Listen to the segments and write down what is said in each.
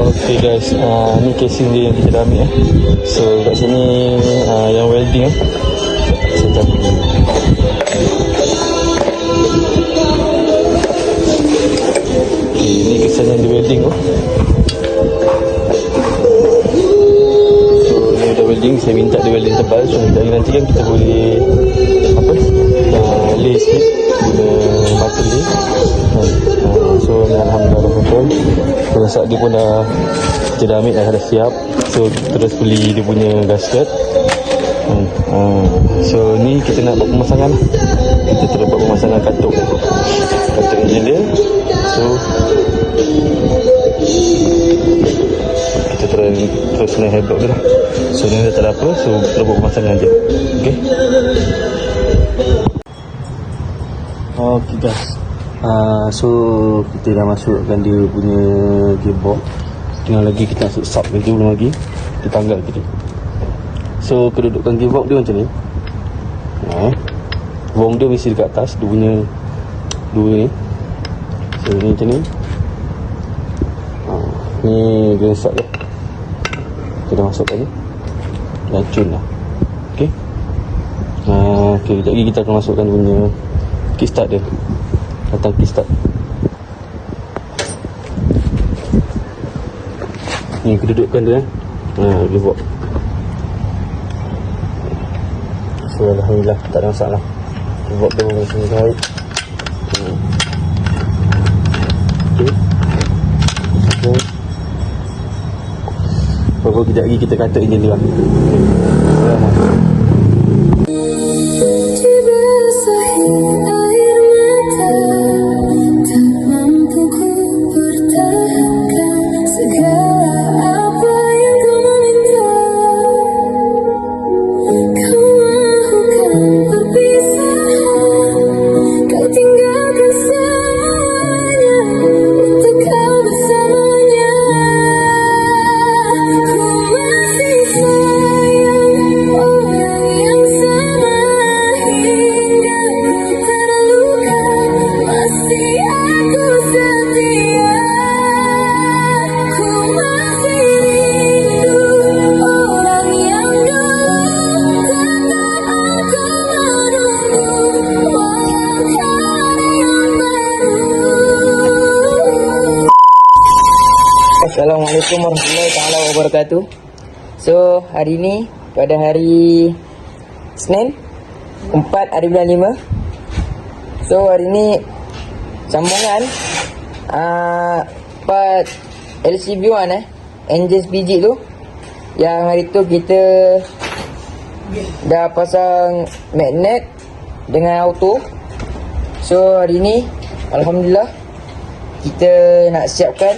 Okay guys, ni casing dia yang kita dah ambil So kat sini yang welding Sekejap. Okay, ni kesan yang di welding So ni dah welding, saya minta dia welding tebal. So nanti kan kita boleh lay sikit guna batu lay. So alhamdulillah betul. Masak dia pun kita dah ambil dah siap. So terus beli dia punya gasket. So ni kita nak buat pemasangan. Kita terus buat pemasangan katuk enjin dia. So kita terus naik headlock dia lah. So ni dah tak ada apa. So terus buat pemasangan je. Okay. Okay guys, so kita dah masukkan dia punya gearbox. Tinggal lagi kita nak sub lagi, belum lagi kita tanggal tadi. So kedudukan gearbox dia macam ni. Wong dia mesti dekat atas, dia punya dua ni. So ni macam ni. Ni dia sub dia. Kita dah masukkan ni. Racun lah. Okay. Okay, sekejap lagi kita akan masukkan dia punya kickstart dia. Datang kickstart. Ni kedudukan dia dia buat. So alhamdulillah tak ada masalah. Dia buat dia macam ni baik. Okay. Baru kejap lagi kita kata enjin dia. Assalamualaikum warahmatullahi taala wabarakatuh. So hari ni pada hari Senin 4 hari bulan 5. So hari ni sambungan part LCB1 engine biji tu. Yang hari tu kita dah pasang magnet dengan auto. So hari ni alhamdulillah kita nak siapkan.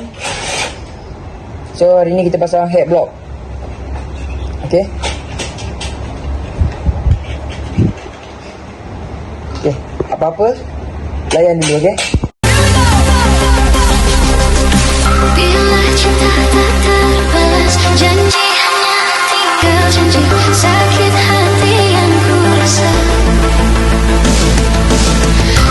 So hari ni kita pasang head block. Okay. Okay, apa-apa layan dulu, okay. Bila cinta tak terbalas, janji hanya tinggal janji. Sakit hati yang ku rasa.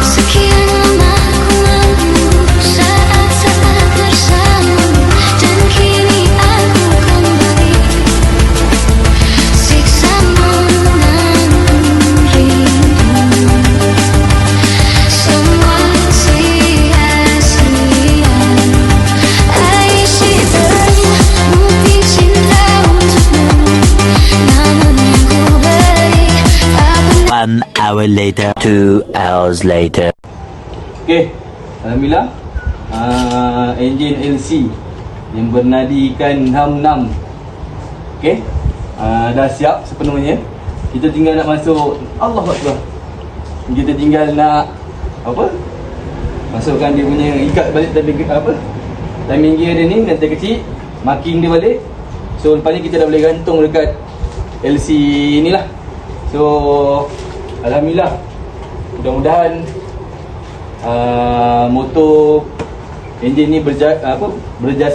Sekian lama ku menunggu saat-saat bersamamu, dan kini aku kembali siksa menanggung rindu. Semua sia-sia. Aisi terbukti cinta untukmu, namun yang ku beri tak pernah. 1 hour later, 2 hours later. Okay, alhamdulillah enjin LC yang bernadikan ham-nam okay, dah siap sepenuhnya. Kita tinggal nak masuk, Allah Akbar, kita tinggal nak masukkan dia punya, ikat balik timing gear dia ni, nanti kecil marking dia balik. So lepas ni kita dah boleh gantung dekat LC inilah. So alhamdulillah, mudah-mudahan motor enjin ni berjasa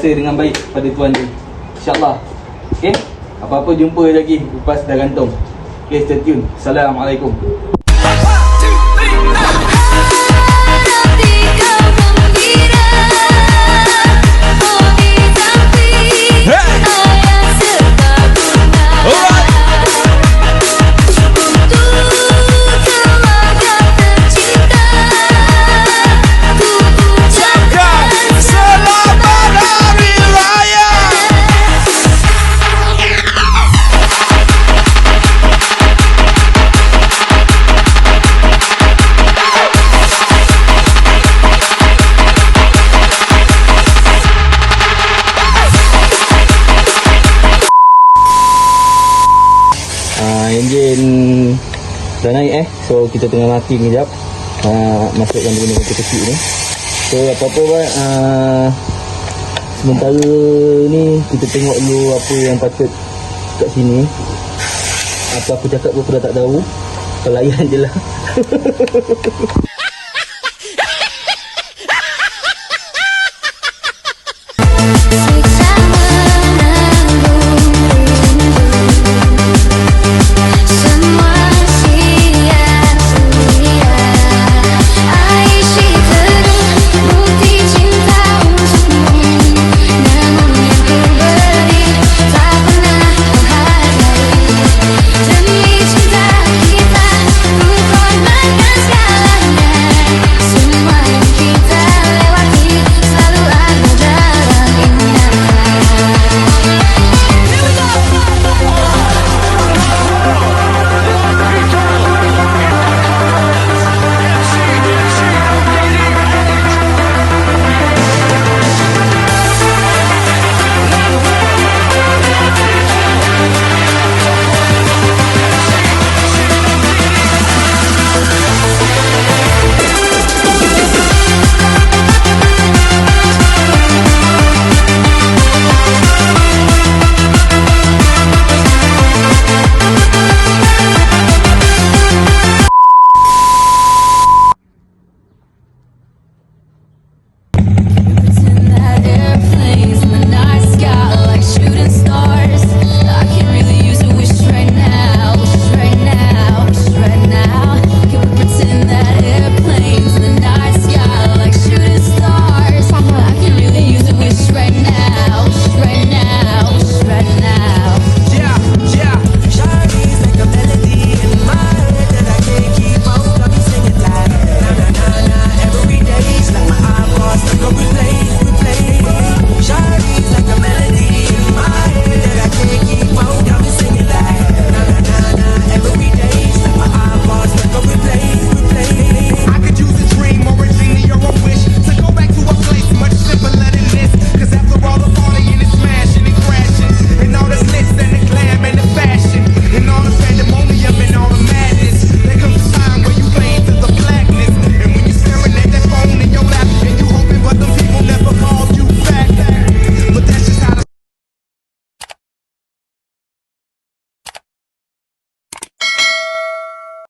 dengan baik pada tuan dia, InsyaAllah. Okay, apa-apa jumpa lagi lepas dah gantung. Okay, stay tune. Assalamualaikum. Hati kau gembira, oh di tapi So kita tengah marking kejap. Masukkan benda kecil ni. So apa-apa buat sementara ni kita tengok dulu apa yang patut kat sini. Apa aku cakap pun dah tak tahu. Kau layan je lah.